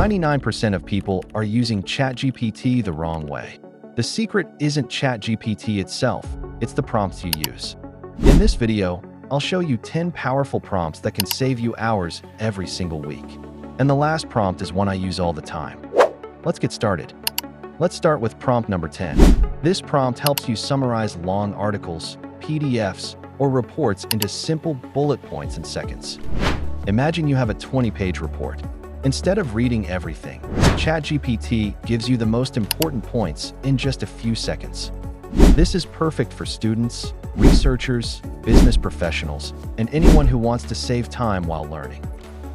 99% of people are using ChatGPT the wrong way. The secret isn't ChatGPT itself, it's the prompts you use. In this video, I'll show you 10 powerful prompts that can save you hours every single week. And the last prompt is one I use all the time. Let's get started. Let's start with prompt number 10. This prompt helps you summarize long articles, PDFs, or reports into simple bullet points in seconds. Imagine you have a 20-page report. Instead of reading everything, ChatGPT gives you the most important points in just a few seconds. This is perfect for students, researchers, business professionals, and anyone who wants to save time while learning.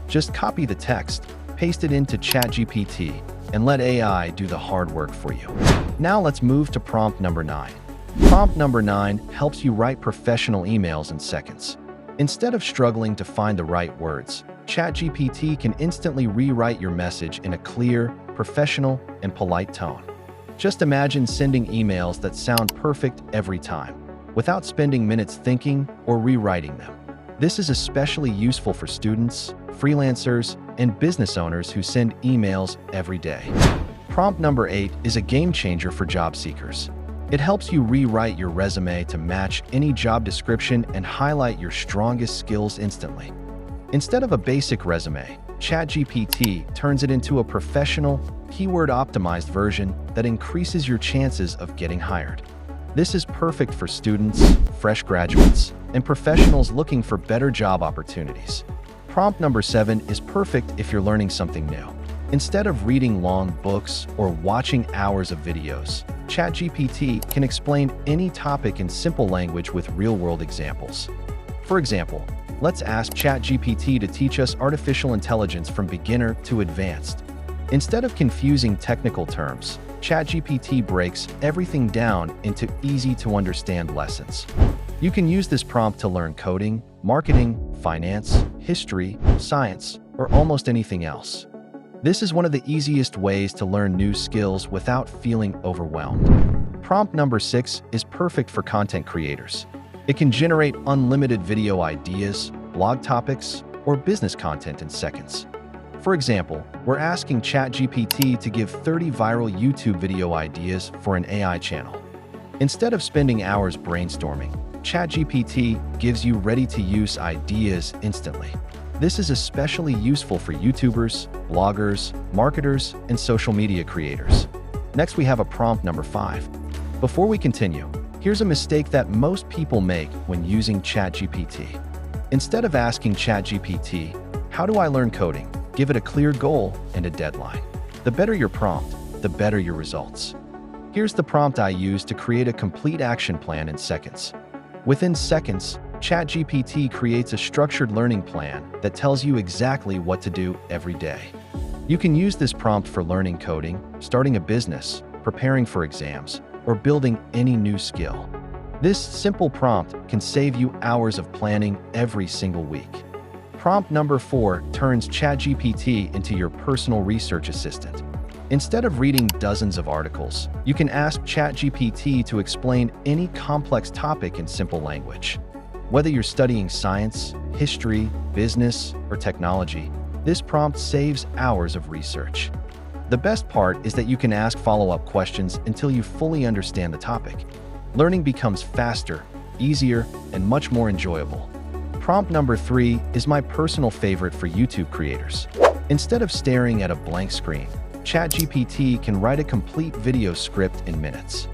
Just copy the text, paste it into ChatGPT, and let AI do the hard work for you. Now let's move to prompt number 9. Prompt number 9 helps you write professional emails in seconds. Instead of struggling to find the right words, ChatGPT can instantly rewrite your message in a clear, professional, and polite tone. Just imagine sending emails that sound perfect every time, without spending minutes thinking or rewriting them. This is especially useful for students, freelancers, and business owners who send emails every day. Prompt number 8 is a game changer for job seekers. It helps you rewrite your resume to match any job description and highlight your strongest skills instantly. Instead of a basic resume, ChatGPT turns it into a professional, keyword-optimized version that increases your chances of getting hired. This is perfect for students, fresh graduates, and professionals looking for better job opportunities. Prompt number 7 is perfect if you're learning something new. Instead of reading long books or watching hours of videos, ChatGPT can explain any topic in simple language with real-world examples. For example, let's ask ChatGPT to teach us artificial intelligence from beginner to advanced. Instead of confusing technical terms, ChatGPT breaks everything down into easy-to-understand lessons. You can use this prompt to learn coding, marketing, finance, history, science, or almost anything else. This is one of the easiest ways to learn new skills without feeling overwhelmed. Prompt number 6 is perfect for content creators. It can generate unlimited video ideas, blog topics, or business content in seconds. For example, we're asking ChatGPT to give 30 viral YouTube video ideas for an AI channel. Instead of spending hours brainstorming, ChatGPT gives you ready-to-use ideas instantly. This is especially useful for YouTubers, bloggers, marketers, and social media creators. Next, we have a prompt number 5. Before we continue, here's a mistake that most people make when using ChatGPT. Instead of asking ChatGPT, "How do I learn coding?" give it a clear goal and a deadline. The better your prompt, the better your results. Here's the prompt I use to create a complete action plan in seconds. Within seconds, ChatGPT creates a structured learning plan that tells you exactly what to do every day. You can use this prompt for learning coding, starting a business, preparing for exams, or building any new skill. This simple prompt can save you hours of planning every single week. Prompt number 4 turns ChatGPT into your personal research assistant. Instead of reading dozens of articles, you can ask ChatGPT to explain any complex topic in simple language. Whether you're studying science, history, business, or technology, this prompt saves hours of research. The best part is that you can ask follow-up questions until you fully understand the topic. Learning becomes faster, easier, and much more enjoyable. Prompt number 3 is my personal favorite for YouTube creators. Instead of staring at a blank screen, ChatGPT can write a complete video script in minutes.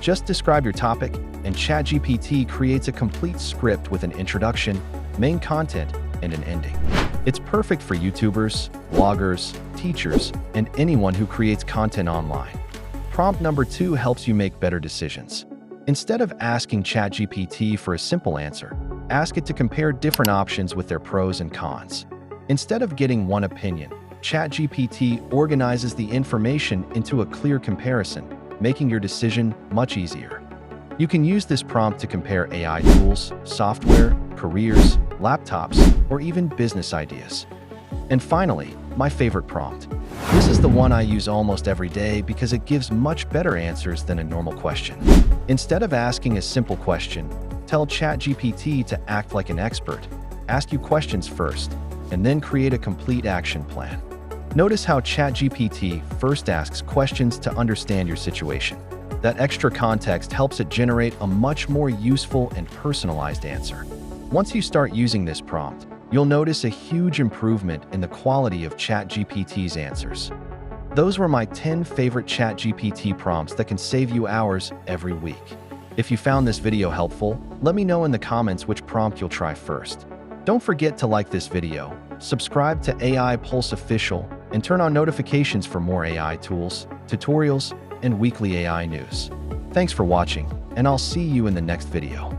Just describe your topic, and ChatGPT creates a complete script with an introduction, main content, and an ending. It's perfect for YouTubers, bloggers, teachers, and anyone who creates content online. Prompt number 2 helps you make better decisions. Instead of asking ChatGPT for a simple answer, ask it to compare different options with their pros and cons. Instead of getting one opinion, ChatGPT organizes the information into a clear comparison, making your decision much easier. You can use this prompt to compare AI tools, software, careers, laptops, or even business ideas. And finally, my favorite prompt. This is the one I use almost every day because it gives much better answers than a normal question. Instead of asking a simple question, tell ChatGPT to act like an expert, ask you questions first, and then create a complete action plan. Notice how ChatGPT first asks questions to understand your situation. That extra context helps it generate a much more useful and personalized answer. Once you start using this prompt, you'll notice a huge improvement in the quality of ChatGPT's answers. Those were my 10 favorite ChatGPT prompts that can save you hours every week. If you found this video helpful, let me know in the comments which prompt you'll try first. Don't forget to like this video, subscribe to AI Pulse Official, and turn on notifications for more AI tools, tutorials, and weekly AI news. Thanks for watching, and I'll see you in the next video.